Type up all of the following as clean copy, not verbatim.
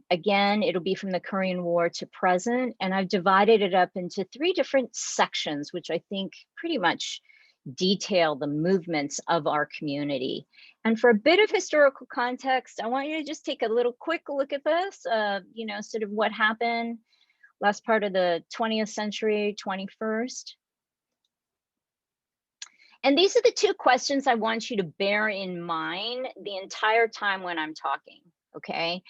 Again, it'll be from the Korean War to present, and I've divided it up into 3 different sections, which I think pretty much detail the movements of our community. And for a bit of historical context, I want you to just take a little quick look at this, you know, sort of what happened last part of the 20th century, 21st. And these are the 2 questions I want you to bear in mind the entire time when I'm talking, okay?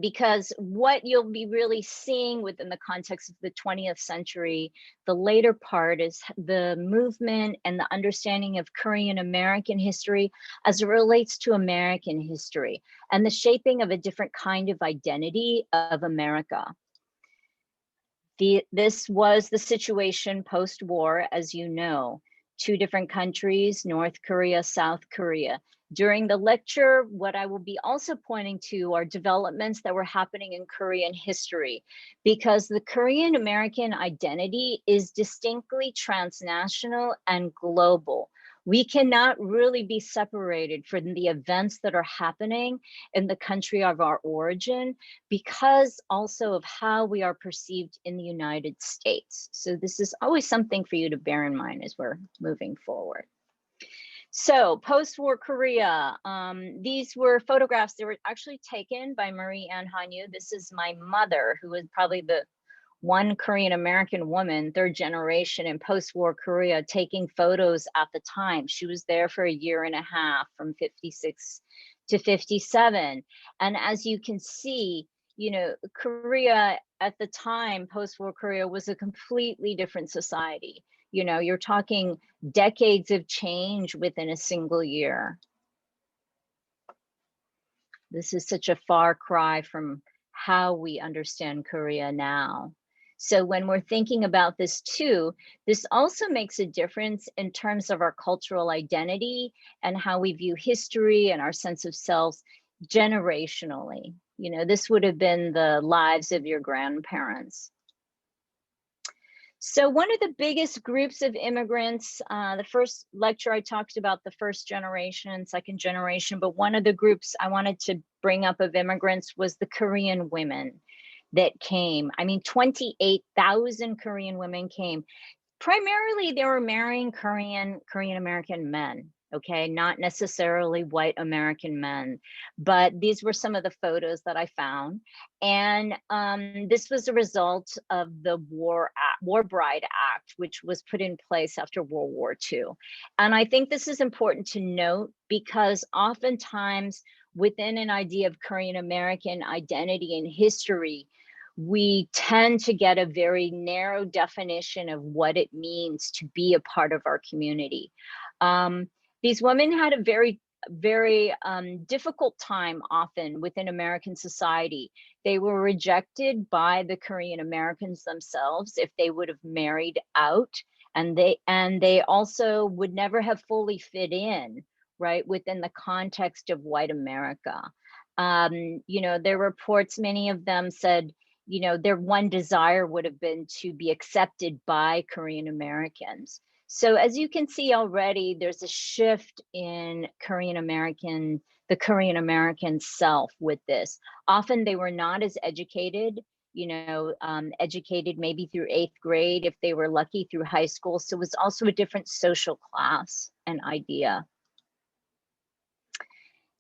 Because what you'll be really seeing within the context of the 20th century, the later part is the movement and the understanding of Korean American history as it relates to American history and the shaping of a different kind of identity of America. This was the situation post-war, as you know. 2 different countries, North Korea, South Korea. During the lecture, what I will be also pointing to are developments that were happening in Korean history, because the Korean American identity is distinctly transnational and global. We cannot really be separated from the events that are happening in the country of our origin, because also of how we are perceived in the United States. So this is always something for you to bear in mind as we're moving forward. So post-war Korea, these were photographs that were actually taken by Marie Ann Hallyu. This is my mother, who was probably the one Korean American woman, 3rd generation in post-war Korea, taking photos at the time. She was there for a year and a half, from 56 to 57. And as you can see, you know, Korea at the time, post-war Korea, was a completely different society. You know, you're talking decades of change within a single year. This is such a far cry from how we understand Korea now. So when we're thinking about this too, this also makes a difference in terms of our cultural identity and how we view history and our sense of selves generationally. You know, this would have been the lives of your grandparents. So one of the biggest groups of immigrants, the first lecture I talked about the 1st generation and 2nd generation, but one of the groups I wanted to bring up of immigrants was the Korean women that came. I mean, 28,000 Korean women came. Primarily, they were marrying Korean American men, okay? Not necessarily white American men, but these were some of the photos that I found. And this was a result of the War Bride Act, which was put in place after World War II. And I think this is important to note, because oftentimes within an idea of Korean American identity and history, we tend to get a very narrow definition of what it means to be a part of our community. These women had a very difficult time often within American society. They were rejected by the Korean Americans themselves if they would have married out, and they also would never have fully fit in, right, within the context of white America. You know, there were reports, many of them said, you know, their one desire would have been to be accepted by Korean Americans. So as you can see already, there's a shift in the Korean American self with this. Often they were not as educated, you know, educated maybe through 8th grade, if they were lucky, through high school. So it was also a different social class and idea.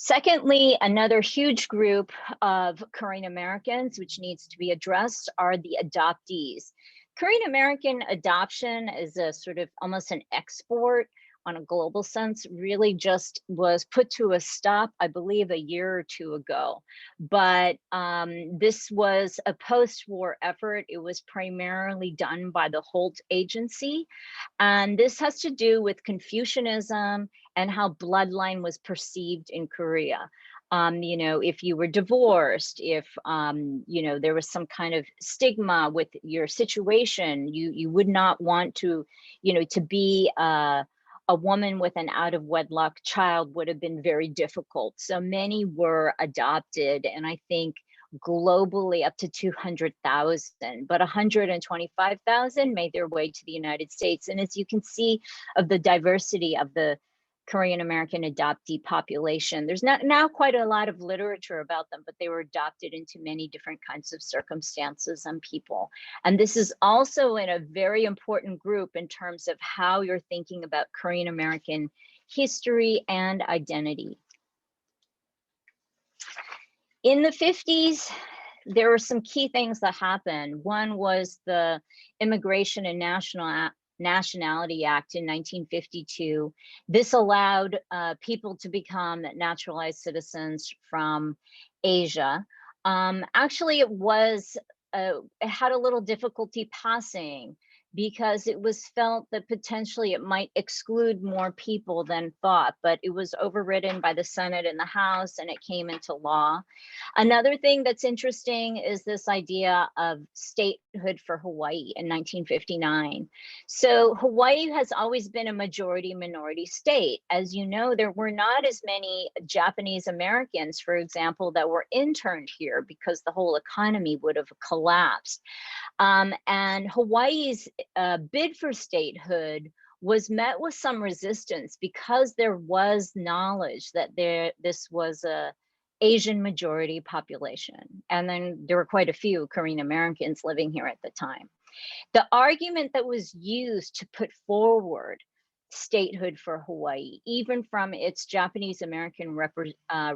Secondly, another huge group of Korean Americans which needs to be addressed are the adoptees. Korean American adoption is a sort of almost an export on a global sense, really just was put to a stop, I believe, a year or 2 ago. But this was a post-war effort. It was primarily done by the Holt Agency. And this has to do with Confucianism and how bloodline was perceived in Korea. You know, if you were divorced, if, you know, there was some kind of stigma with your situation, you would not want to, you know, to be a woman with an out of wedlock child would have been very difficult. So many were adopted, and I think globally up to 200,000, but 125,000 made their way to the United States. And as you can see of the diversity of the Korean American adoptee population. There's not now quite a lot of literature about them, but they were adopted into many different kinds of circumstances and people. And this is also in a very important group in terms of how you're thinking about Korean American history and identity. In the 50s, there were some key things that happened. One was the Immigration and Nationality Act in 1952. This allowed people to become naturalized citizens from Asia. Actually, it had a little difficulty passing because it was felt that potentially it might exclude more people than thought, but it was overridden by the Senate and the House, and it came into law. Another thing that's interesting is this idea of statehood for Hawaii in 1959. So Hawaii has always been a majority minority state. As you know, there were not as many Japanese Americans, for example, that were interned here because the whole economy would have collapsed. And Hawaii's bid for statehood was met with some resistance because there was knowledge that this was a Asian majority population. And then there were quite a few Korean Americans living here at the time. The argument that was used to put forward statehood for Hawaii, even from its Japanese American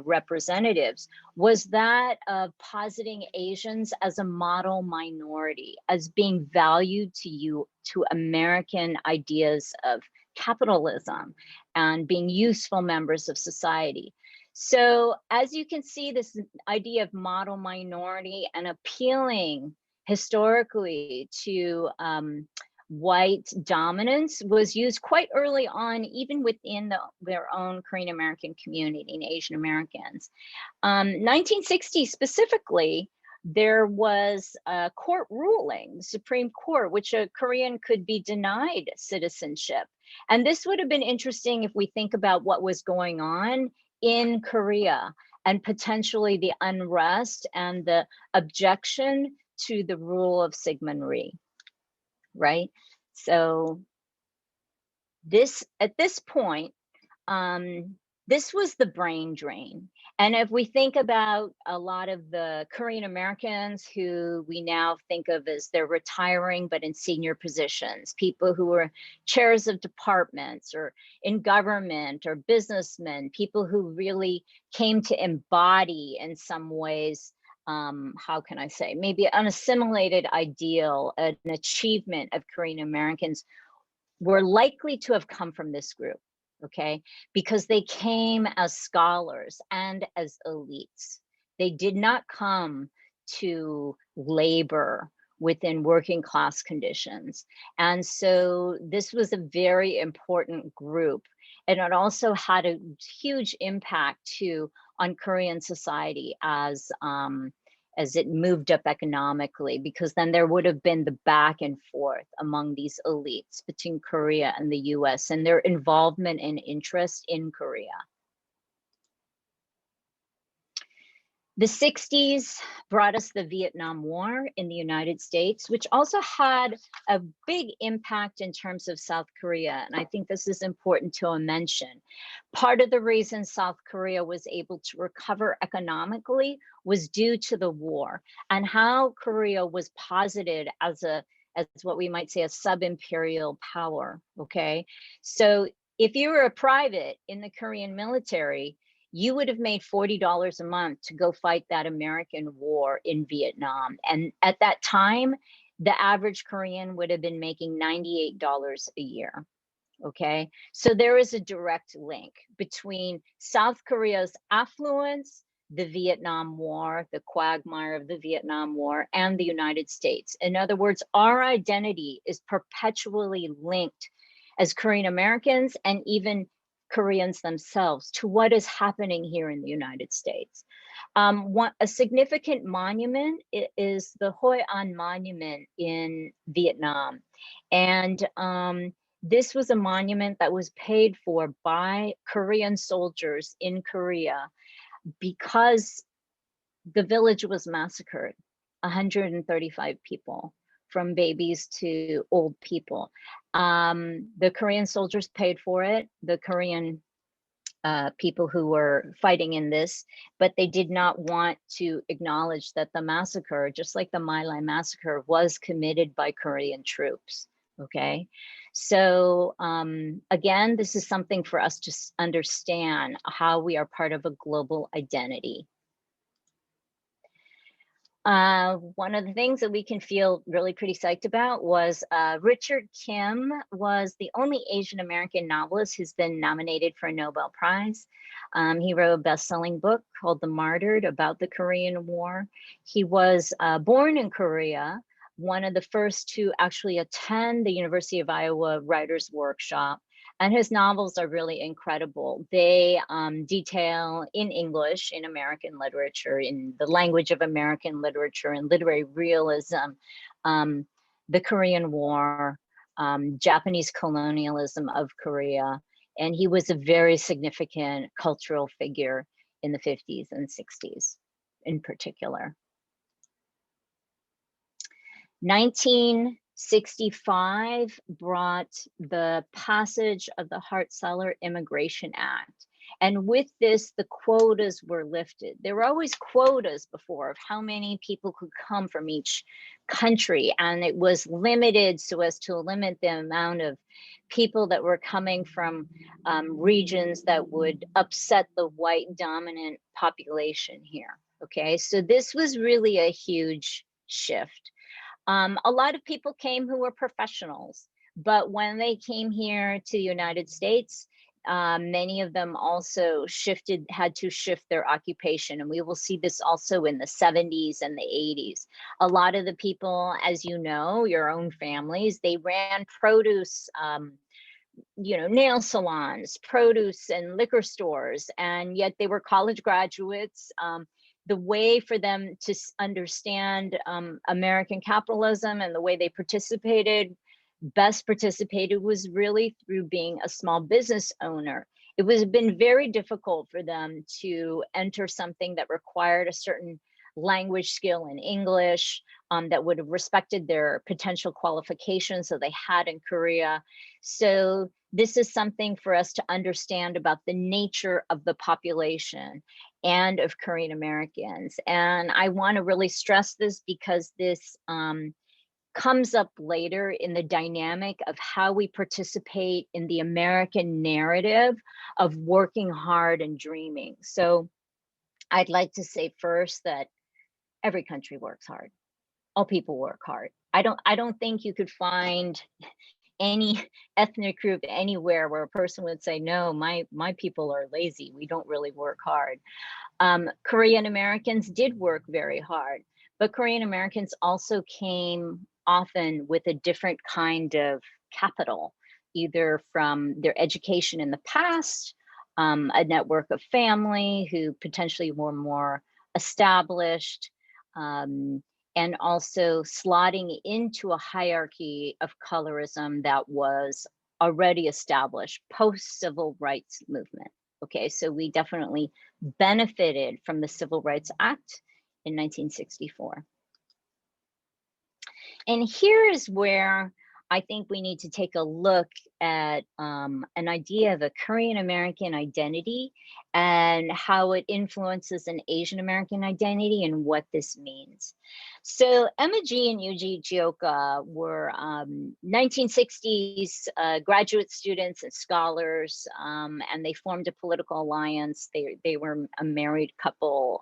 representatives, was that of positing Asians as a model minority, as being valued to American ideas of capitalism and being useful members of society. So as you can see, this idea of model minority and appealing historically to white dominance was used quite early on, even within their own Korean American community and Asian Americans. 1960 specifically, there was a court ruling, Supreme Court, which a Korean could be denied citizenship. And this would have been interesting if we think about what was going on in Korea and potentially the unrest and the objection to the rule of Syngman Rhee, right? So at this point, this was the brain drain. And if we think about a lot of the Korean Americans who we now think of as they're retiring, but in senior positions, people who were chairs of departments or in government or businessmen, people who really came to embody in some ways, how can I say, maybe an assimilated ideal, an achievement of Korean Americans, were likely to have come from this group. Okay, because they came as scholars and as elites. They did not come to labor within working class conditions. And so this was a very important group. And it also had a huge impact too on Korean society as it moved up economically, because then there would have been the back and forth among these elites between Korea and the US and their involvement and interest in Korea. The 60s brought us the Vietnam War in the United States, which also had a big impact in terms of South Korea. And I think this is important to mention. Part of the reason South Korea was able to recover economically was due to the war and how Korea was posited as what we might say a sub-imperial power, okay? So if you were a private in the Korean military, you would have made $40 a month to go fight that American war in Vietnam. And at that time, the average Korean would have been making $98 a year, okay? So there is a direct link between South Korea's affluence, the Vietnam War, the quagmire of the Vietnam War, and the United States. In other words, our identity is perpetually linked as Korean Americans and even Koreans themselves to what is happening here in the United States. A significant monument is the Hoi An Monument in Vietnam. And this was a monument that was paid for by Korean soldiers in Korea because the village was massacred, 135 people, from babies to old people. The Korean soldiers paid for it. The Korean people who were fighting in this, but they did not want to acknowledge that the massacre, just like the My Lai massacre, was committed by Korean troops. Okay, so again, this is something for us to understand how we are part of a global identity. One of the things that we can feel really pretty psyched about was Richard Kim was the only Asian American novelist who's been nominated for a Nobel Prize. He wrote a best-selling book called The Martyred about the Korean War. He was born in Korea, one of the first to actually attend the University of Iowa Writers' Workshop. And his novels are really incredible. They detail in English, in American literature, in the language of American literature and literary realism, the Korean War, Japanese colonialism of Korea. And he was a very significant cultural figure in the 50s and 60s in particular. 1965 brought the passage of the Hart-Celler Immigration Act. And with this, the quotas were lifted. There were always quotas before of how many people could come from each country. And it was limited so as to limit the amount of people that were coming from regions that would upset the white dominant population here. Okay, so this was really a huge shift. A lot of people came who were professionals, but when they came here to the United States, many of them also had to shift their occupation. And we will see this also in the 70s and the 80s. A lot of the people, as you know, your own families, they ran produce, nail salons, produce and liquor stores, and yet they were college graduates. The way for them to understand American capitalism and the way they best participated was really through being a small business owner. It was been very difficult for them to enter something that required a certain language skill in English that would have respected their potential qualifications that they had in Korea. So this is something for us to understand about the nature of the population and of Korean Americans. And I want to really stress this because this comes up later in the dynamic of how we participate in the American narrative of working hard and dreaming. So I'd like to say first that every country works hard. All people work hard. I don't think you could find any ethnic group anywhere where a person would say, no, my people are lazy. We don't really work hard. Korean Americans did work very hard, but Korean Americans also came often with a different kind of capital, either from their education in the past, a network of family who potentially were more established, and also slotting into a hierarchy of colorism that was already established post-civil rights movement. Okay, so we definitely benefited from the Civil Rights Act in 1964. And here is where I think we need to take a look at an idea of a Korean American identity and how it influences an Asian American identity and what this means. So Emma G and Yuji Gioka were 1960s graduate students and scholars, and they formed a political alliance. They were a married couple.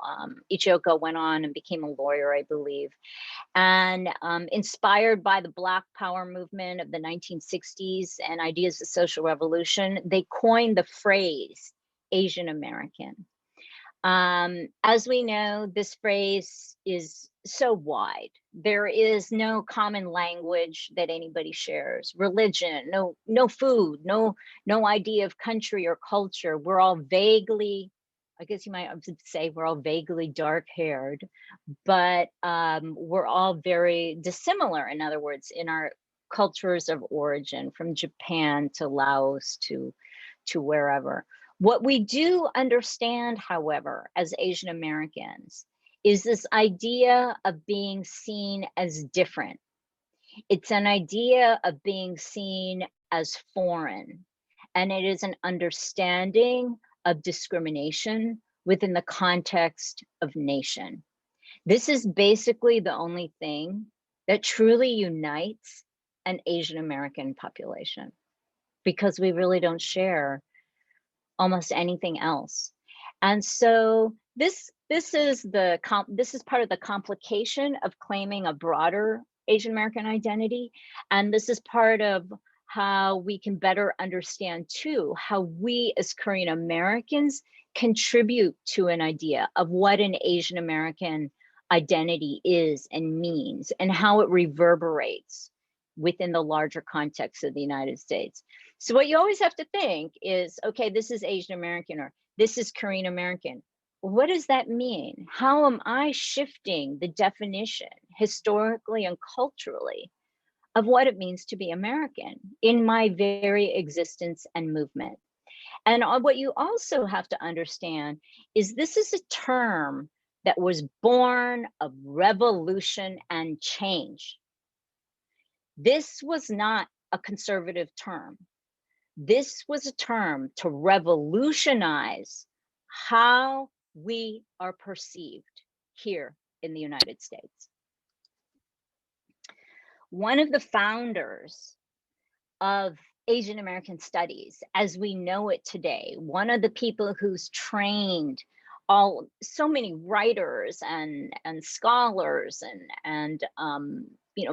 Ichioka went on and became a lawyer, I believe. And inspired by the Black Power movement of the 1960s and ideas of social revolution, they coined the phrase Asian American. As we know, this phrase is so wide. There is no common language that anybody shares, religion, no food, no idea of country or culture. We're all vaguely, I guess you might say we're all vaguely dark-haired, but we're all very dissimilar, in other words, in our cultures of origin, from Japan to Laos to wherever. What we do understand, however, as Asian Americans, is this idea of being seen as different. It's an idea of being seen as foreign, and it is an understanding of discrimination within the context of nation. This is basically the only thing that truly unites an Asian American population, because we really don't share almost anything else. And so this is part of the complication of claiming a broader Asian American identity. And this is part of how we can better understand too, how we as Korean Americans contribute to an idea of what an Asian American identity is and means, and how it reverberates within the larger context of the United States. So what you always have to think is, okay, this is Asian American, or this is Korean American. What does that mean? How am I shifting the definition historically and culturally of what it means to be American in my very existence and movement? And what you also have to understand is this is a term that was born of revolution and change. This was not a conservative term. This was a term to revolutionize how we are perceived here in the United States. One of the founders of Asian American studies as we know it today, one of the people who's trained so many writers and scholars and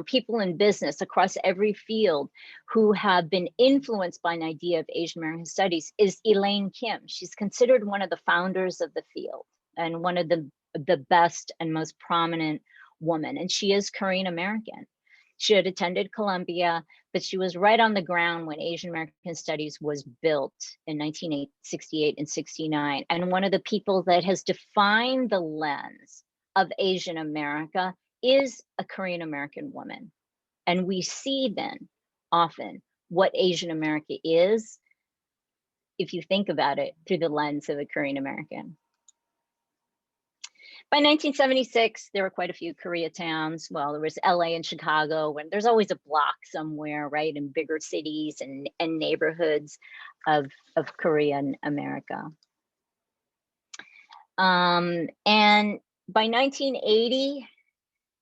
people in business across every field who have been influenced by an idea of Asian American studies is Elaine Kim. She's considered one of the founders of the field and one of the best and most prominent women, and she is Korean American. She had attended Columbia, but she was right on the ground when Asian American Studies was built in 1968 and 69. And one of the people that has defined the lens of Asian America is a Korean American woman. And we see then often what Asian America is, if you think about it through the lens of a Korean American. By 1976, there were quite a few Koreatowns. Well, there was LA and Chicago, and there's always a block somewhere, right, in bigger cities and neighborhoods of Korean America. And by 1980,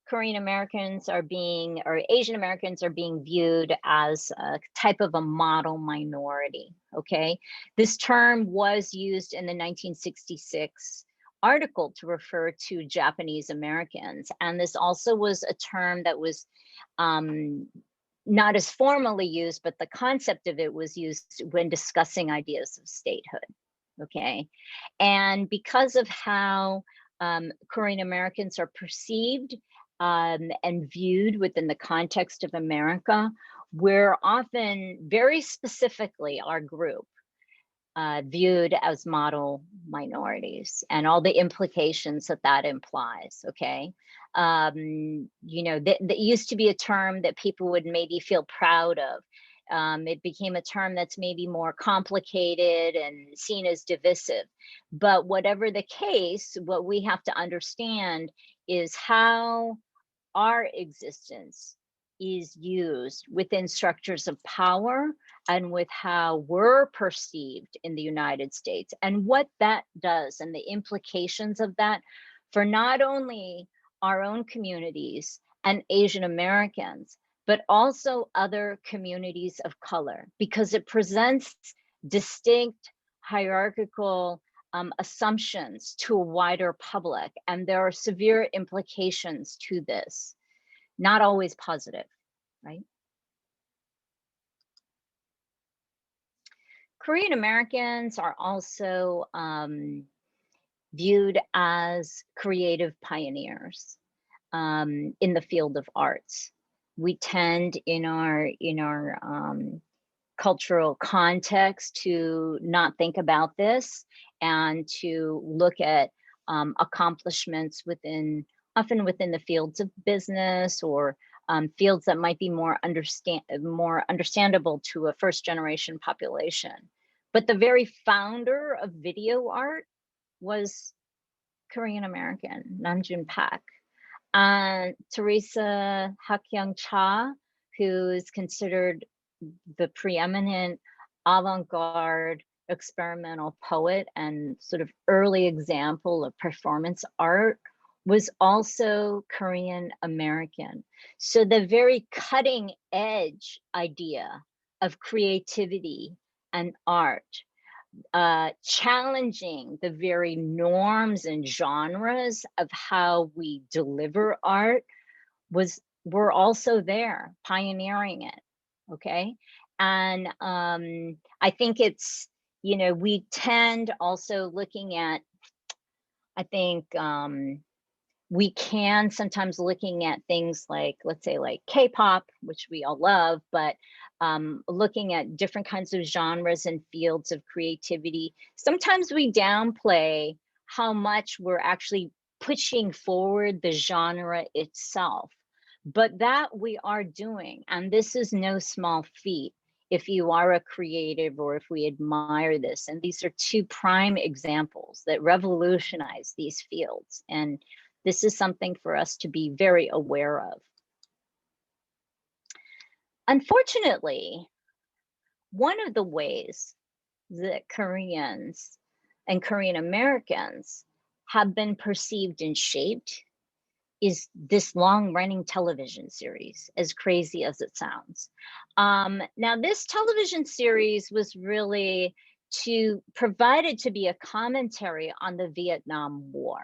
Korean Americans or Asian Americans are being viewed as a type of a model minority, okay? This term was used in the 1966 article to refer to Japanese Americans. And this also was a term that was not as formally used, but the concept of it was used when discussing ideas of statehood, okay? And because of how Korean Americans are perceived and viewed within the context of America, we're often very specifically, our group, viewed as model minorities and all the implications that implies, okay? That used to be a term that people would maybe feel proud of. It became a term that's maybe more complicated and seen as divisive. But whatever the case, what we have to understand is how our existence is used within structures of power and with how we're perceived in the United States, and what that does and the implications of that for not only our own communities and Asian Americans, but also other communities of color, because it presents distinct hierarchical assumptions to a wider public, and there are severe implications to this, not always positive, right? Korean Americans are also viewed as creative pioneers in the field of arts. We tend in our cultural context to not think about this and to look at accomplishments often within the fields of business or fields that might be more understandable to a first generation population. But the very founder of video art was Korean American, Namjoon Park. Teresa Hakyoung Cha, who is considered the preeminent avant-garde experimental poet and sort of early example of performance art was also Korean American. So the very cutting edge idea of creativity and art, challenging the very norms and genres of how we deliver art, were also there, pioneering it. Okay. And I think it's, you know, we tend also looking at, I think we can sometimes looking at things like, let's say like K-pop, which we all love, but looking at different kinds of genres and fields of creativity, sometimes we downplay how much we're actually pushing forward the genre itself. But that we are doing, and this is no small feat if you are a creative or if we admire this. And these are two prime examples that revolutionize these fields. And this is something for us to be very aware of. Unfortunately, one of the ways that Koreans and Korean Americans have been perceived and shaped is this long-running television series, as crazy as it sounds. Now, this television series was really provided to be a commentary on the Vietnam War.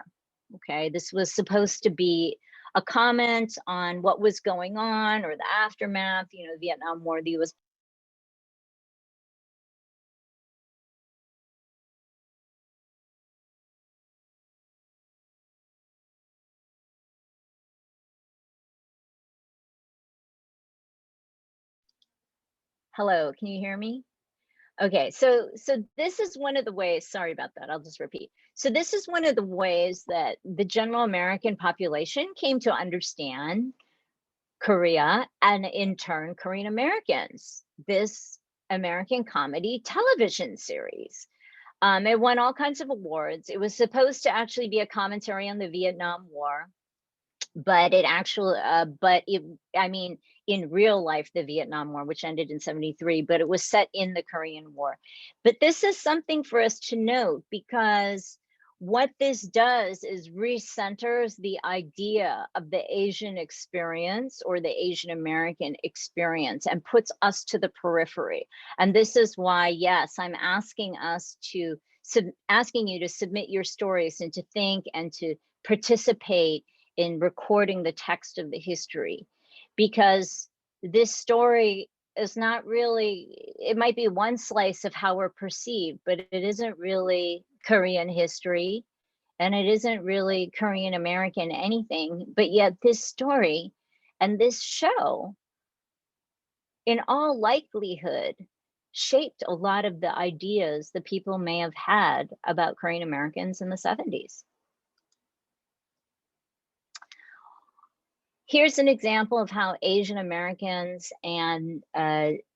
Okay, this was supposed to be a comment on what was going on or the aftermath, you know, Vietnam War, the US. Hello, can you hear me? Okay, so this is one of the ways, sorry about that, I'll just repeat. So this is one of the ways that the general American population came to understand Korea, and in turn, Korean Americans, this American comedy television series. It won all kinds of awards. It was supposed to actually be a commentary on the Vietnam War, but it actually, I mean, in real life, the Vietnam War, which ended in '73, but it was set in the Korean War. But this is something for us to note, because what this does is recenters the idea of the Asian experience or the Asian American experience and puts us to the periphery. And this is why, yes, I'm asking us to, asking you to submit your stories and to think and to participate in recording the text of the history, because this story is not really, it might be one slice of how we're perceived, but it isn't really Korean history, and it isn't really Korean American anything. But yet this story and this show, in all likelihood, shaped a lot of the ideas that people may have had about Korean Americans in the 70s. Here's an example of how Asian Americans and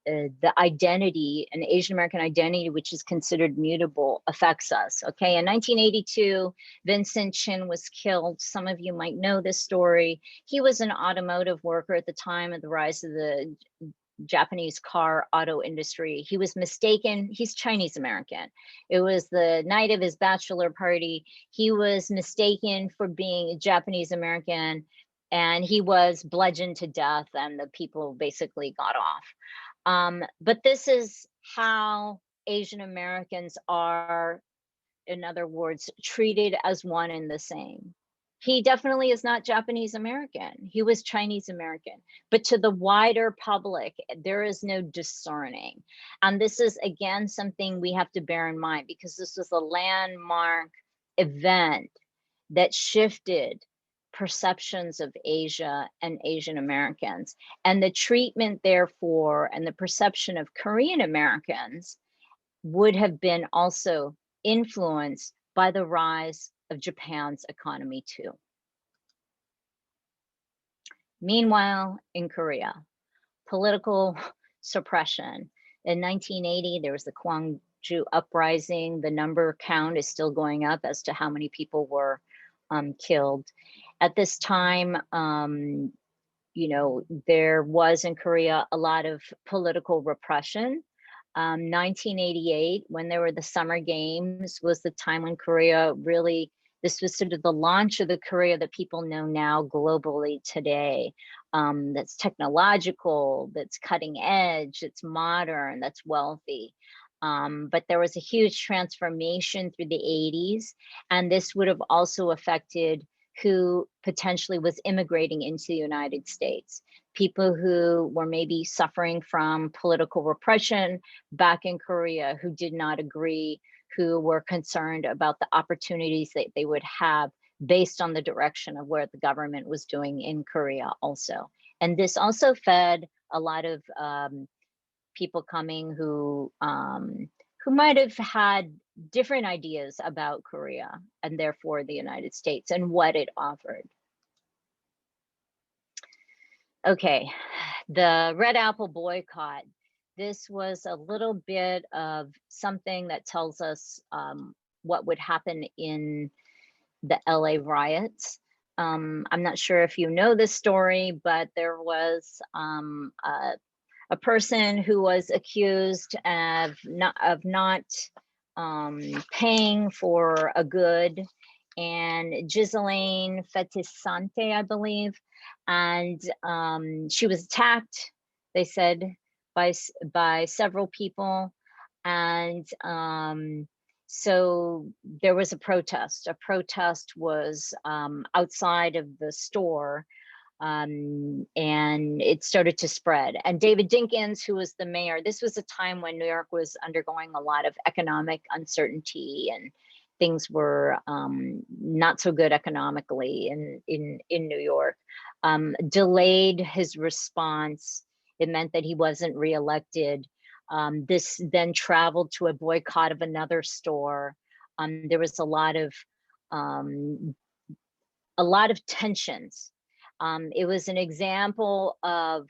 the identity, an Asian American identity, which is considered mutable, affects us. Okay, in 1982, Vincent Chin was killed. Some of you might know this story. He was an automotive worker at the time of the rise of the Japanese car auto industry. He was mistaken, he's Chinese American. It was the night of his bachelor party. He was mistaken for being Japanese American, and he was bludgeoned to death, and the people basically got off. But this is how Asian Americans are, in other words, treated as one and the same. He definitely is not Japanese American. He was Chinese American. But to the wider public, there is no discerning. And this is, again, something we have to bear in mind, because this was a landmark event that shifted perceptions of Asia and Asian Americans. And the treatment, therefore, and the perception of Korean Americans would have been also influenced by the rise of Japan's economy too. Meanwhile, in Korea, political suppression. In 1980, there was the Gwangju uprising. The number count is still going up as to how many people were killed. At this time, you know, there was in Korea a lot of political repression. 1988, when there were the Summer Games, was the time when Korea really, this was sort of the launch of the Korea that people know now globally today. That's technological, that's cutting edge, it's modern, that's wealthy. But there was a huge transformation through the 80s, and this would have also affected who potentially was immigrating into the United States. People who were maybe suffering from political repression back in Korea, who did not agree, who were concerned about the opportunities that they would have based on the direction of where the government was doing in Korea also. And this also fed a lot of people coming who might have had different ideas about Korea and therefore the United States and what it offered. Okay, the Red Apple boycott. This was a little bit of something that tells us what would happen in the LA riots. I'm not sure if you know this story, but there was a person who was accused of not paying for a good, and Elaine Kim, I believe, and she was attacked, they said, by several people, and so there was a protest. A protest was outside of the store, and it started to spread. And David Dinkins, who was the mayor, this was a time when New York was undergoing a lot of economic uncertainty, and things were not so good economically in New York, delayed his response. It meant that he wasn't reelected. This then traveled to a boycott of another store. There was a lot of tensions. It was an example of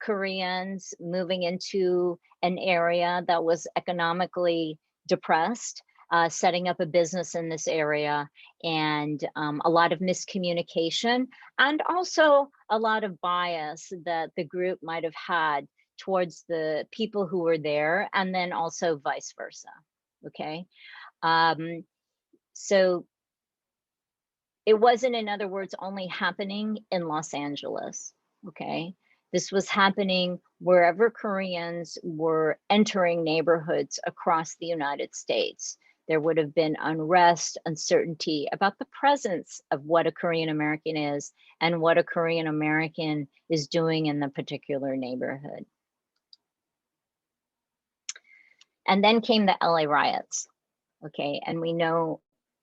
Koreans moving into an area that was economically depressed, setting up a business in this area, and a lot of miscommunication, and also a lot of bias that the group might have had towards the people who were there, and then also vice versa, okay? So it wasn't, in other words, only happening in Los Angeles, okay? This was happening wherever Koreans were entering neighborhoods across the United States. There would have been unrest, uncertainty about the presence of what a Korean American is and what a Korean American is doing in the particular neighborhood. And then came the LA riots, okay? And we know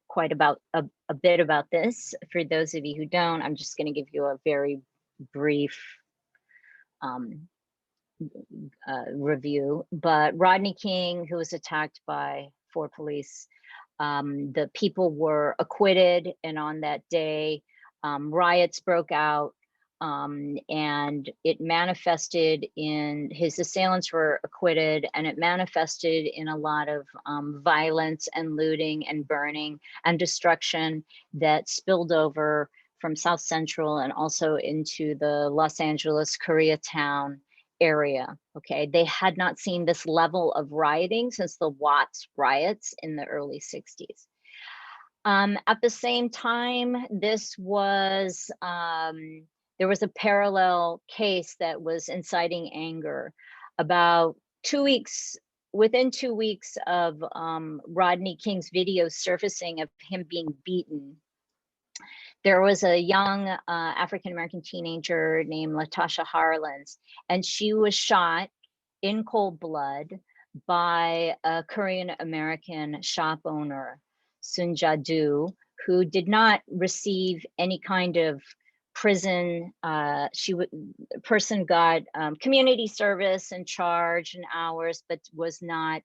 quite a bit about this. For those of you who don't, I'm just going to give you a very brief review. But Rodney King, who was attacked by 4 police, the people were acquitted, and on that day, riots broke out, and it manifested in, his assailants were acquitted, and it manifested in a lot of violence and looting and burning and destruction that spilled over from South Central and also into the Los Angeles Koreatown area, okay? They had not seen this level of rioting since the Watts riots in the early 60s. At the same time, this was, there was a parallel case that was inciting anger. About 2 weeks, within 2 weeks of Rodney King's video surfacing of him being beaten, there was a young African-American teenager named Natasha Harness, and she was shot in cold blood by a Korean-American shop owner, Sun Ja-do, who did not receive any kind of prison. Person got community service and charge and hours, but was not,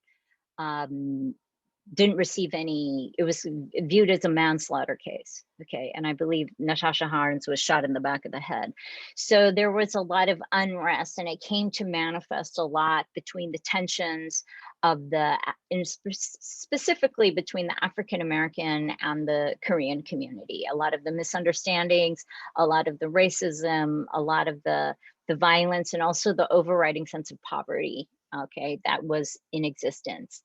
didn't receive any, it was viewed as a manslaughter case, okay? And I believe Natasha Harness was shot in the back of the head. So there was a lot of unrest, and it came to manifest a lot between the tensions of the, specifically between the African-American and the Korean community. A lot of the misunderstandings, a lot of the racism, a lot of the violence, and also the overriding sense of poverty okay, that was in existence.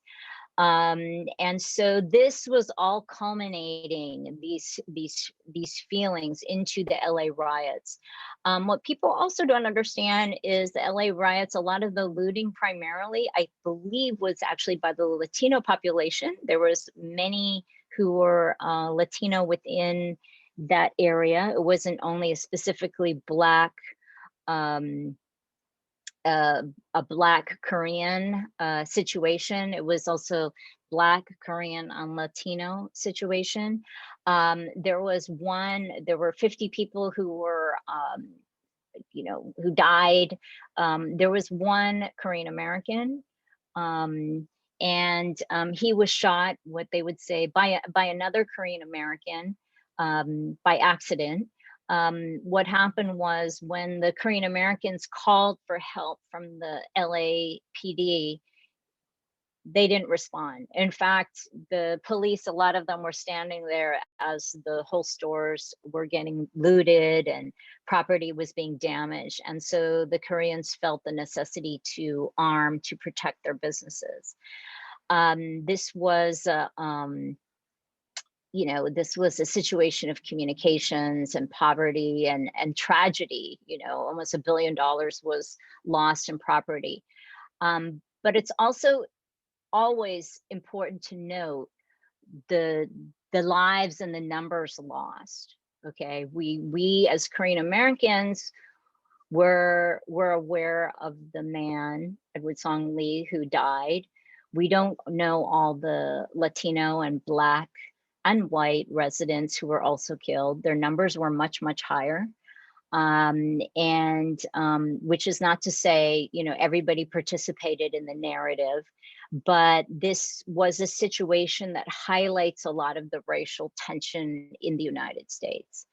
And so this was all culminating these feelings into the LA riots. What people also don't understand is the LA riots, a lot of the looting primarily, I believe, was actually by the Latino population. There was many who were Latino within that area. It wasn't only a specifically Black a Black Korean situation. It was also Black Korean and Latino situation. There were 50 people who were, who died. There was one Korean American, and he was shot, what they would say, by another Korean American by accident. What happened was when the Korean Americans called for help from the LAPD, they didn't respond. In fact, the police, a lot of them were standing there as the whole stores were getting looted and property was being damaged. And so the Koreans felt the necessity to arm to protect their businesses. This was this was a situation of communications and poverty and tragedy. Almost $1 billion was lost in property. But it's also always important to note the lives and the numbers lost. Okay, we as Korean Americans were aware of the man, Edward Song Lee, who died. We don't know all the Latino and Black and white residents who were also killed. Their numbers were much, much higher. Which is not to say, everybody participated in the narrative, but this was a situation that highlights a lot of the racial tension in the United States.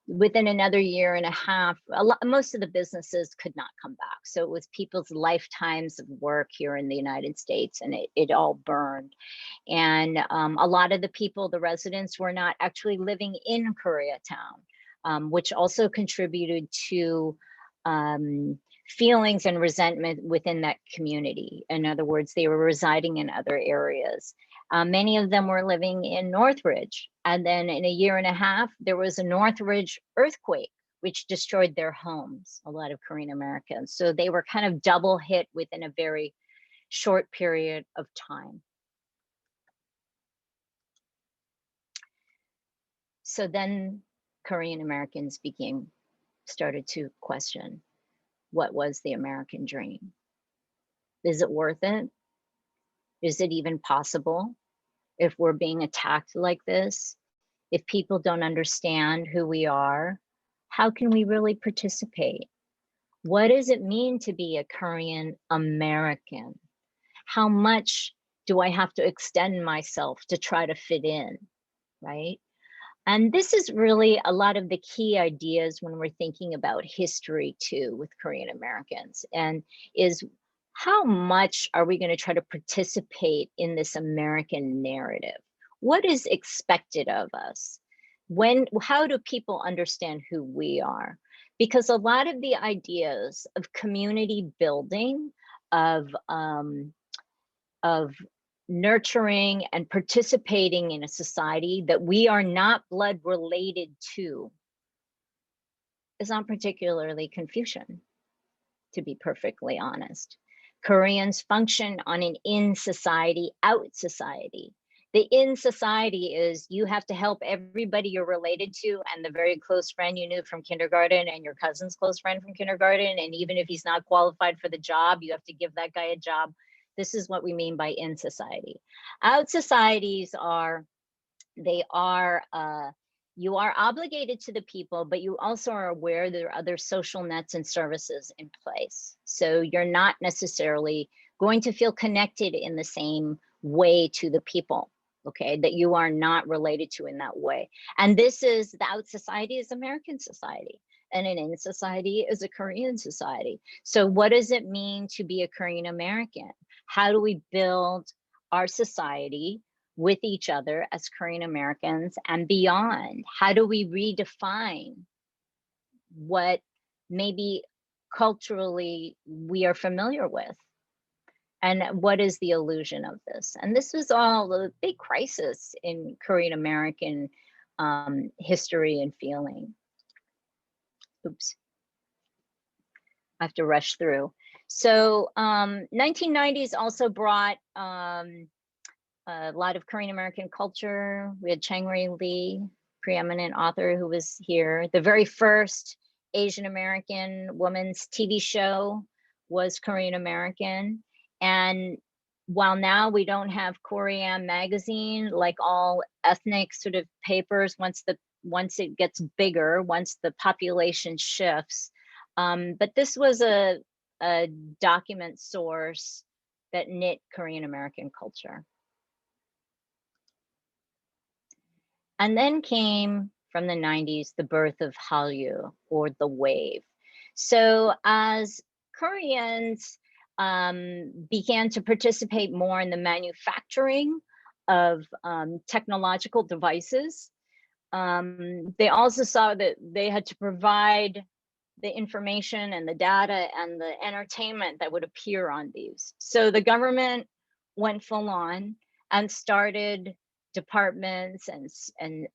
Within another year and a half, most of the businesses could not come back. So it was people's lifetimes of work here in the United States, and it all burned. And a lot of the people, the residents, were not actually living in Koreatown, which also contributed to feelings and resentment within that community. In other words, they were residing in other areas. Many of them were living in Northridge. And then in a year and a half, there was a Northridge earthquake, which destroyed their homes, a lot of Korean Americans. So they were kind of double hit within a very short period of time. So then Korean Americans started to question, what was the American dream? Is it worth it? Is it even possible? If we're being attacked like this, if people don't understand who we are, how can we really participate? What does it mean to be a Korean American? How much do I have to extend myself to try to fit in, right? And this is really a lot of the key ideas when we're thinking about history too with Korean Americans, and is how much are we going to try to participate in this American narrative? What is expected of us? How do people understand who we are? Because a lot of the ideas of community building, of nurturing and participating in a society that we are not blood related to is not particularly Confucian, to be perfectly honest. Koreans function on an in society, out society. The in society is you have to help everybody you're related to and the very close friend you knew from kindergarten and your cousin's close friend from kindergarten. And even if he's not qualified for the job, you have to give that guy a job. This is what we mean by in society. Out societies you are obligated to the people, but you also are aware there are other social nets and services in place. So you're not necessarily going to feel connected in the same way to the people, okay, that you are not related to in that way. And this is, the out society is American society, and an in society is a Korean society. So what does it mean to be a Korean American? How do we build our society with each other as Korean Americans and beyond? How do we redefine what maybe culturally we are familiar with. And what is the illusion of this? And this was all a big crisis in Korean American history and feeling. Oops, I have to rush through. So 1990s also brought a lot of Korean American culture. We had Chang-Rae Lee, preeminent author, who was here. The very first Asian American woman's TV show was Korean American. And while now we don't have Korean magazine, like all ethnic sort of papers, once it gets bigger, once the population shifts, but this was a document source that knit Korean American culture. And then came from the 90s, the birth of Hallyu, or the wave. So as Koreans began to participate more in the manufacturing of technological devices, they also saw that they had to provide the information and the data and the entertainment that would appear on these. So the government went full on and started departments and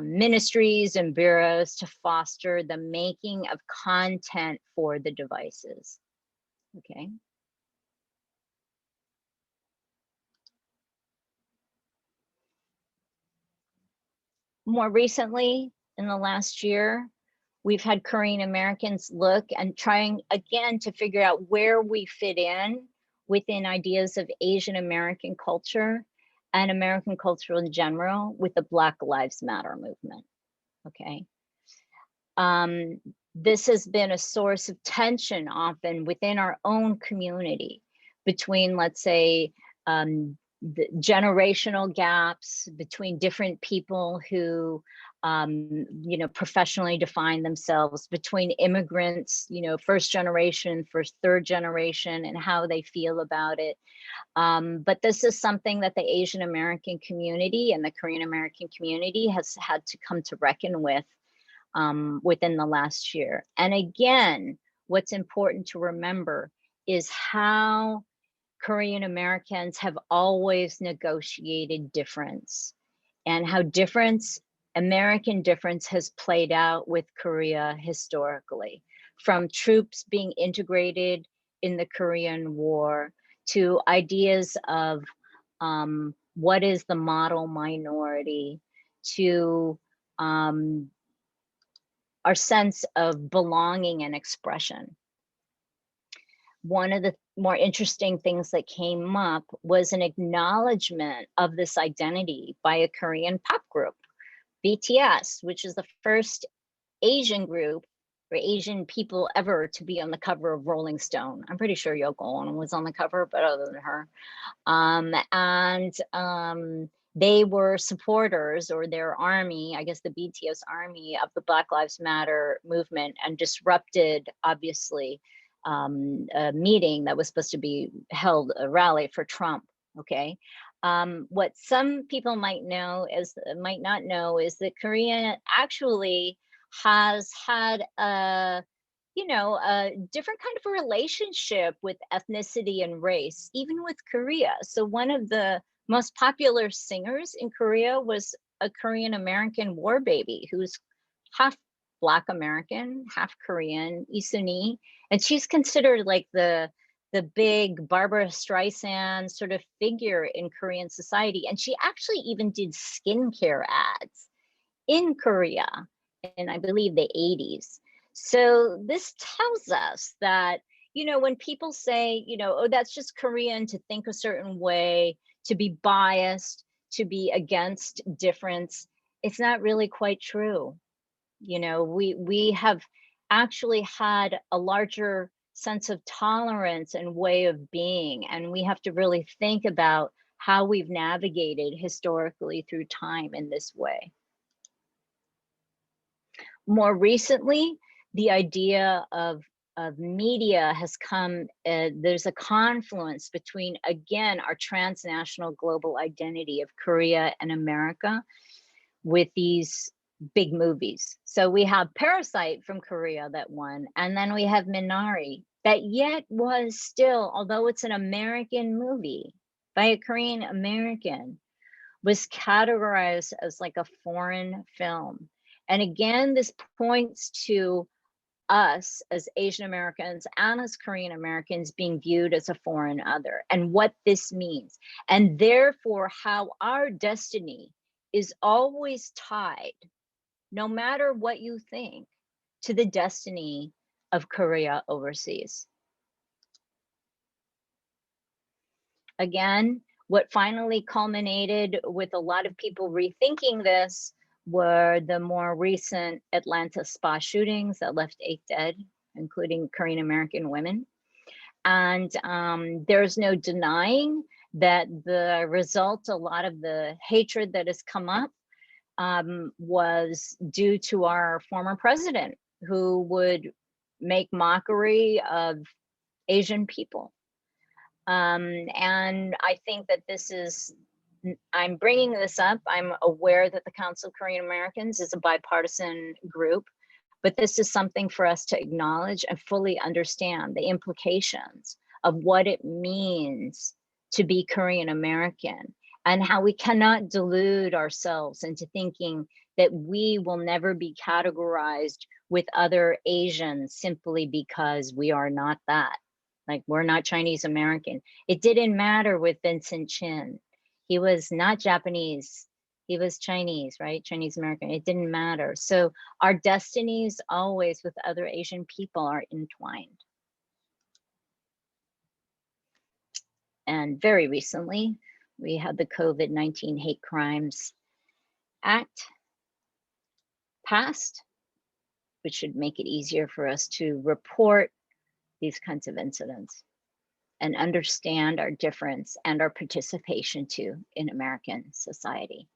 ministries and bureaus to foster the making of content for the devices. Okay. More recently, in the last year, we've had Korean Americans look and trying again to figure out where we fit in within ideas of Asian American culture and American culture in general with the Black Lives Matter movement. Okay. This has been a source of tension often within our own community between, let's say, the generational gaps between different people who you know, professionally define themselves, between immigrants, you know, first generation, third generation, and how they feel about it. But this is something that the Asian American community and the Korean American community has had to come to reckon with within the last year. And again, what's important to remember is how Korean Americans have always negotiated difference, and how American difference has played out with Korea historically, from troops being integrated in the Korean War to ideas of what is the model minority, to our sense of belonging and expression. One of the more interesting things that came up was an acknowledgement of this identity by a Korean pop group, BTS, which is the first Asian group or Asian people ever to be on the cover of Rolling Stone. I'm pretty sure Yoko Ono was on the cover, but other than her. They were supporters, or their army, I guess the BTS army, of the Black Lives Matter movement, and disrupted, obviously, a meeting that was supposed to be held, a rally for Trump. Okay. What some people might not know is that Korea actually has had a different kind of a relationship with ethnicity and race, even with Korea. So one of the most popular singers in Korea was a Korean American war baby who's half Black American, half Korean, Lee Soon-hee, and she's considered like the big Barbara Streisand sort of figure in Korean society. And she actually even did skincare ads in Korea in, I believe, the 80s. So this tells us that, you know, when people say, you know, oh, that's just Korean to think a certain way, to be biased, to be against difference, it's not really quite true. You know, we have actually had a larger sense of tolerance and way of being, and we have to really think about how we've navigated historically through time in this way. More recently, the idea of media has come, there's a confluence between, again, our transnational global identity of Korea and America with these big movies. So we have Parasite from Korea that won, and then we have Minari that yet was still, although it's an American movie by a Korean American, was categorized as like a foreign film. And again, this points to us as Asian Americans and as Korean Americans being viewed as a foreign other, and what this means. And therefore, how our destiny is always tied, no matter what you think, to the destiny of Korea overseas. Again, what finally culminated with a lot of people rethinking this were the more recent Atlanta spa shootings that left 8 dead, including Korean American women. And there's no denying that the result, a lot of the hatred that has come up was due to our former president, who would make mockery of Asian people. And I think that this is, I'm bringing this up. I'm aware that the Council of Korean Americans is a bipartisan group, but this is something for us to acknowledge and fully understand the implications of what it means to be Korean American, and how we cannot delude ourselves into thinking that we will never be categorized with other Asians simply because we are not that. Like, we're not Chinese American. It didn't matter with Vincent Chin. He was not Japanese. He was Chinese, right? Chinese American. It didn't matter. So our destinies always with other Asian people are entwined. And very recently, we had the COVID-19 Hate Crimes Act passed, which should make it easier for us to report these kinds of incidents and understand our difference and our participation too in American society.